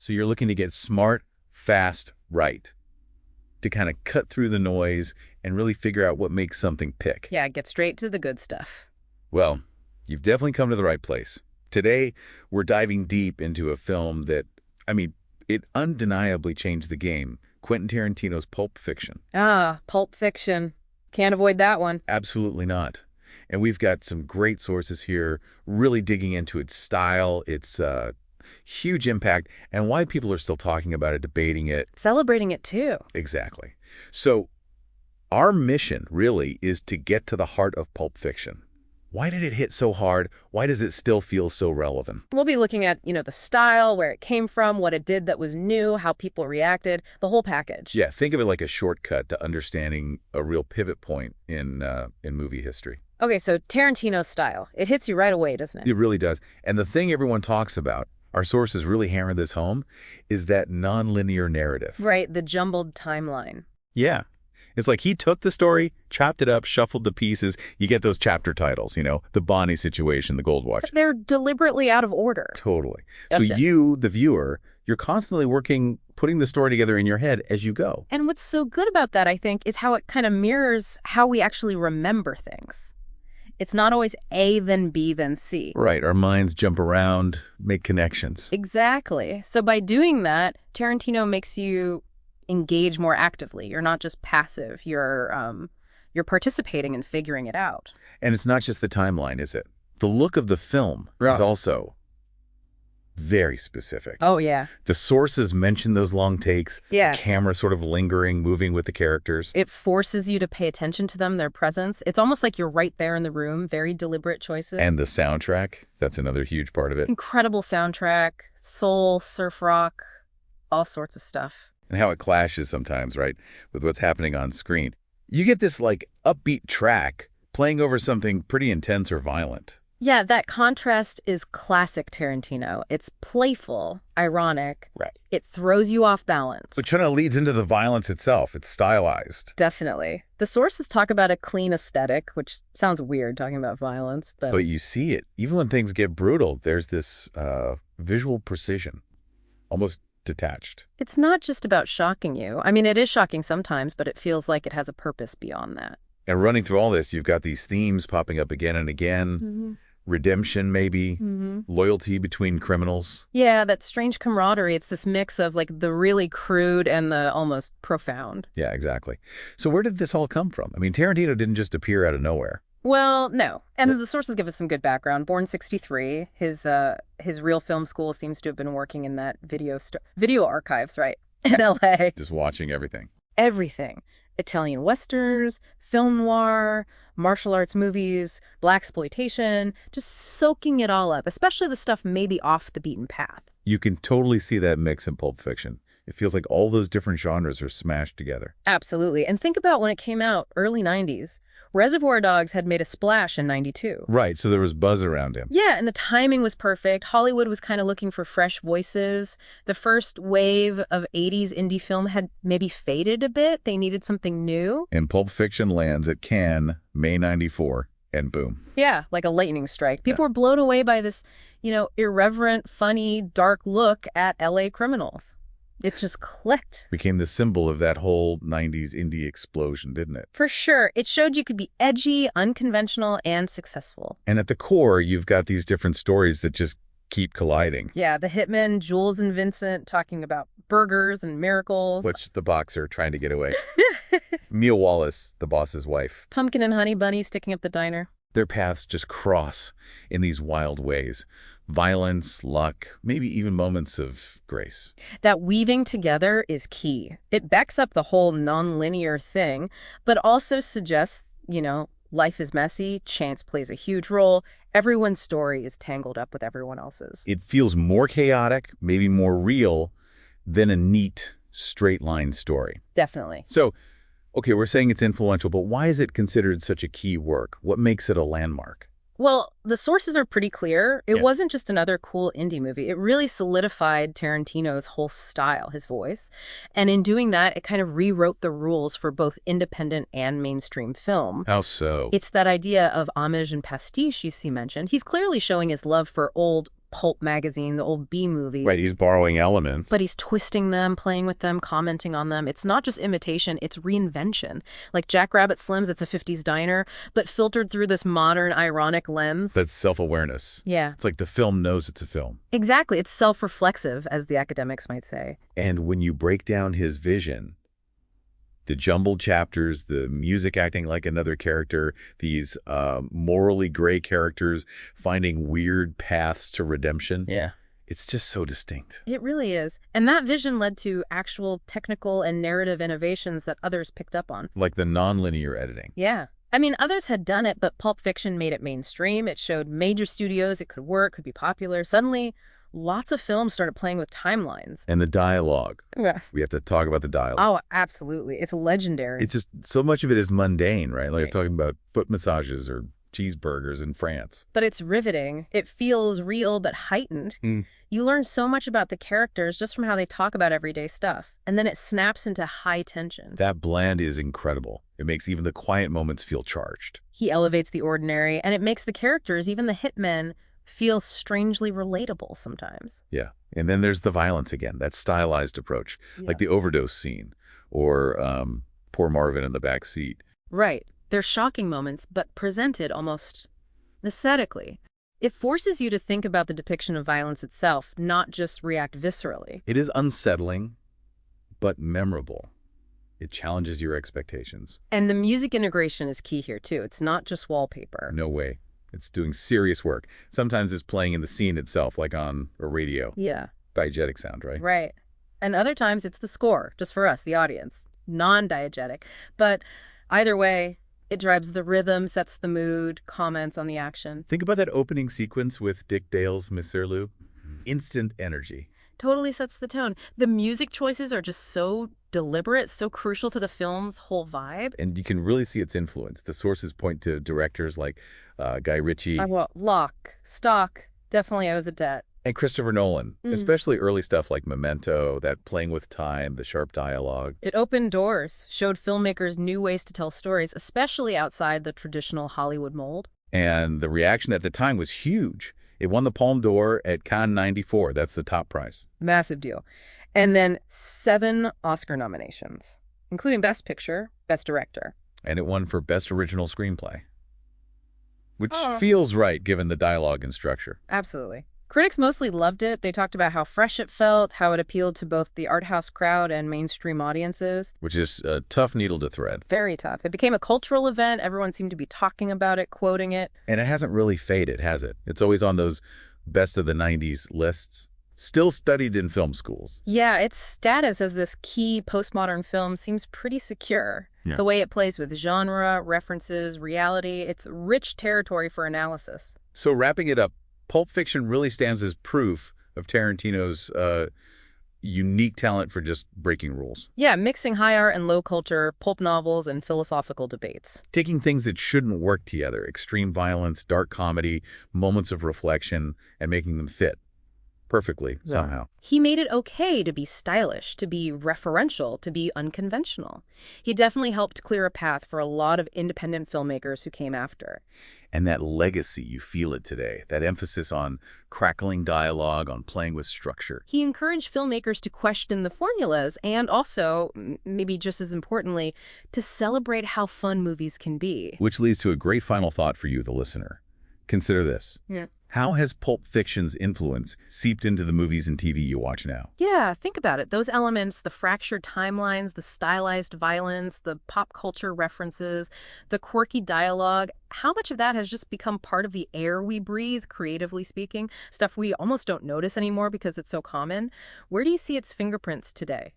So you're looking to get smart, fast, right, to kind of cut through the noise and really figure out what makes something pick. Yeah, get straight to the good stuff. Well, you've definitely come to the right place. Today, we're diving deep into a film that, it undeniably changed the game. Quentin Tarantino's Pulp Fiction. Ah, Pulp Fiction. Can't avoid that one. Absolutely not. And we've got some great sources here, really digging into its style, its huge impact, and why people are still talking about it, debating it. Celebrating it, too. Exactly. So our mission, really, is to get to the heart of Pulp Fiction. Why did it hit so hard? Why does it still feel so relevant? We'll be looking at, the style, where it came from, what it did that was new, how people reacted, the whole package. Yeah, think of it like a shortcut to understanding a real pivot point in movie history. Okay, so Tarantino's style. It hits you right away, doesn't it? It really does. And the thing everyone talks about, our sources really hammer this home, is that nonlinear narrative. Right, the jumbled timeline. Yeah. It's like he took the story, chopped it up, shuffled the pieces. You get those chapter titles, the Bonnie situation, the Gold Watch. They're deliberately out of order. Totally. That's so it. You, the viewer, you're constantly putting the story together in your head as you go. And what's so good about that, I think, is how it kind of mirrors how we actually remember things. It's not always A, then B, then C. Right. Our minds jump around, make connections. Exactly. So by doing that, Tarantino makes you engage more actively. You're not just passive. You're participating and figuring it out. And it's not just the timeline, is it? The look of the film is also very specific. Oh, yeah. The sources mention those long takes, Yeah. the camera sort of lingering, moving with the characters. It forces you to pay attention to them, their presence. It's almost like you're right there in the room, very deliberate choices. And the soundtrack, that's another huge part of it. Incredible soundtrack, soul, surf rock, all sorts of stuff. And how it clashes sometimes, right, with what's happening on screen. You get this, upbeat track playing over something pretty intense or violent. Yeah, that contrast is classic Tarantino. It's playful, ironic. Right. It throws you off balance. Which kind of leads into the violence itself. It's stylized. Definitely. The sources talk about a clean aesthetic, which sounds weird talking about violence, but But you see it. Even when things get brutal, there's this visual precision, almost detached. it's not just about shocking you. I mean, it is shocking sometimes, but it feels like it has a purpose beyond that. And running through all this, you've got these themes popping up again and again. Redemption, maybe. Loyalty between criminals. Yeah, that strange camaraderie. It's this mix of the really crude and the almost profound. Yeah, exactly. So where did this all come from? I mean, Tarantino didn't just appear out of nowhere. Well, no. And the sources give us some good background. Born 63, his real film school seems to have been working in that video archives, right, in L.A. Just watching everything. Everything. Italian westerns, film noir, martial arts movies, blaxploitation, just soaking it all up, especially the stuff maybe off the beaten path. You can totally see that mix in Pulp Fiction. It feels like all those different genres are smashed together. Absolutely. And think about when it came out, early 90s. Reservoir Dogs had made a splash in 92. Right, so there was buzz around him. Yeah, and the timing was perfect. Hollywood was kind of looking for fresh voices. The first wave of 80s indie film had maybe faded a bit. They needed something new. And Pulp Fiction lands at Cannes, May 94, and boom. Yeah, like a lightning strike. People were blown away by this, irreverent, funny, dark look at LA criminals. It just clicked. Became the symbol of that whole 90s indie explosion, didn't it? For sure. It showed you could be edgy, unconventional, and successful. And at the core, you've got these different stories that just keep colliding. Yeah, the hitmen, Jules and Vincent, talking about burgers and miracles. Which the boxer trying to get away. Mia Wallace, the boss's wife. Pumpkin and Honey Bunny sticking up the diner. Their paths just cross in these wild ways. Violence, luck, maybe even moments of grace. That weaving together is key. It backs up the whole nonlinear thing, but also suggests, life is messy, chance plays a huge role, everyone's story is tangled up with everyone else's. It feels more chaotic, maybe more real, than a neat, straight-line story. Definitely. So, okay, we're saying it's influential, but why is it considered such a key work? What makes it a landmark? Well, the sources are pretty clear. It wasn't just another cool indie movie. It really solidified Tarantino's whole style, his voice. And in doing that, it kind of rewrote the rules for both independent and mainstream film. How so? It's that idea of homage and pastiche you see mentioned. He's clearly showing his love for old, Pulp magazine, the old B movie. Right, he's borrowing elements. But he's twisting them, playing with them, commenting on them. It's not just imitation, it's reinvention. Like Jackrabbit Slims, it's a 50s diner, but filtered through this modern, ironic lens. That's self-awareness. Yeah. It's like the film knows it's a film. Exactly. It's self-reflexive, as the academics might say. And when you break down his vision, the jumbled chapters, the music acting like another character, these morally gray characters finding weird paths to redemption. Yeah. It's just so distinct. It really is. And that vision led to actual technical and narrative innovations that others picked up on. Like the nonlinear editing. Yeah. I mean, others had done it, but Pulp Fiction made it mainstream. It showed major studios it could work, could be popular. Suddenly, lots of films started playing with timelines. And the dialogue. Yeah. We have to talk about the dialogue. Oh, absolutely. It's legendary. It's just, so much of it is mundane, right? Like Right. talking about foot massages or cheeseburgers in France. But it's riveting. It feels real but heightened. You learn so much about the characters just from how they talk about everyday stuff. And then it snaps into high tension. That blend is incredible. It makes even the quiet moments feel charged. He elevates the ordinary, and it makes the characters, even the hitmen, feel strangely relatable sometimes. Yeah. And then there's the violence again, that stylized approach, like the overdose scene or poor Marvin in the back seat. Right. They're shocking moments, but presented almost aesthetically. It forces you to think about the depiction of violence itself, not just react viscerally. It is unsettling, but memorable. It challenges your expectations. And the music integration is key here, too. It's not just wallpaper. No way. It's doing serious work. Sometimes it's playing in the scene itself, like on a radio. Yeah. Diegetic sound, right? Right. And other times it's the score, just for us, the audience. Non-diegetic. But either way, it drives the rhythm, sets the mood, comments on the action. Think about that opening sequence with Dick Dale's Monsieur Lou. Instant energy. Totally sets the tone. The music choices are just so deliberate, so crucial to the film's whole vibe. And you can really see its influence. The sources point to directors like Guy Ritchie. Lock, Stock, definitely owes a debt. And Christopher Nolan, especially early stuff like Memento, that playing with time, the sharp dialogue. It opened doors, showed filmmakers new ways to tell stories, especially outside the traditional Hollywood mold. And the reaction at the time was huge. It won the Palme d'Or at Cannes '94. That's the top prize. Massive deal. And then 7 Oscar nominations, including Best Picture, Best Director. And it won for Best Original Screenplay, which feels right given the dialogue and structure. Absolutely. Critics mostly loved it. They talked about how fresh it felt, how it appealed to both the art house crowd and mainstream audiences. Which is a tough needle to thread. Very tough. It became a cultural event. Everyone seemed to be talking about it, quoting it. And it hasn't really faded, has it? It's always on those best of the 90s lists. Still studied in film schools. Yeah, its status as this key postmodern film seems pretty secure. Yeah. The way it plays with genre, references, reality, it's rich territory for analysis. So wrapping it up, Pulp Fiction really stands as proof of Tarantino's unique talent for just breaking rules. Yeah, mixing high art and low culture, pulp novels, and philosophical debates. Taking things that shouldn't work together, extreme violence, dark comedy, moments of reflection, and making them fit perfectly somehow. He made it okay to be stylish, to be referential, to be unconventional. He definitely helped clear a path for a lot of independent filmmakers who came after. And that legacy, you feel it today, that emphasis on crackling dialogue, on playing with structure. He encouraged filmmakers to question the formulas and also, maybe just as importantly, to celebrate how fun movies can be. Which leads to a great final thought for you, the listener. Consider this. Yeah. How has Pulp Fiction's influence seeped into the movies and TV you watch now? Yeah, think about it. Those elements, the fractured timelines, the stylized violence, the pop culture references, the quirky dialogue, how much of that has just become part of the air we breathe, creatively speaking? Stuff we almost don't notice anymore because it's so common. Where do you see its fingerprints today?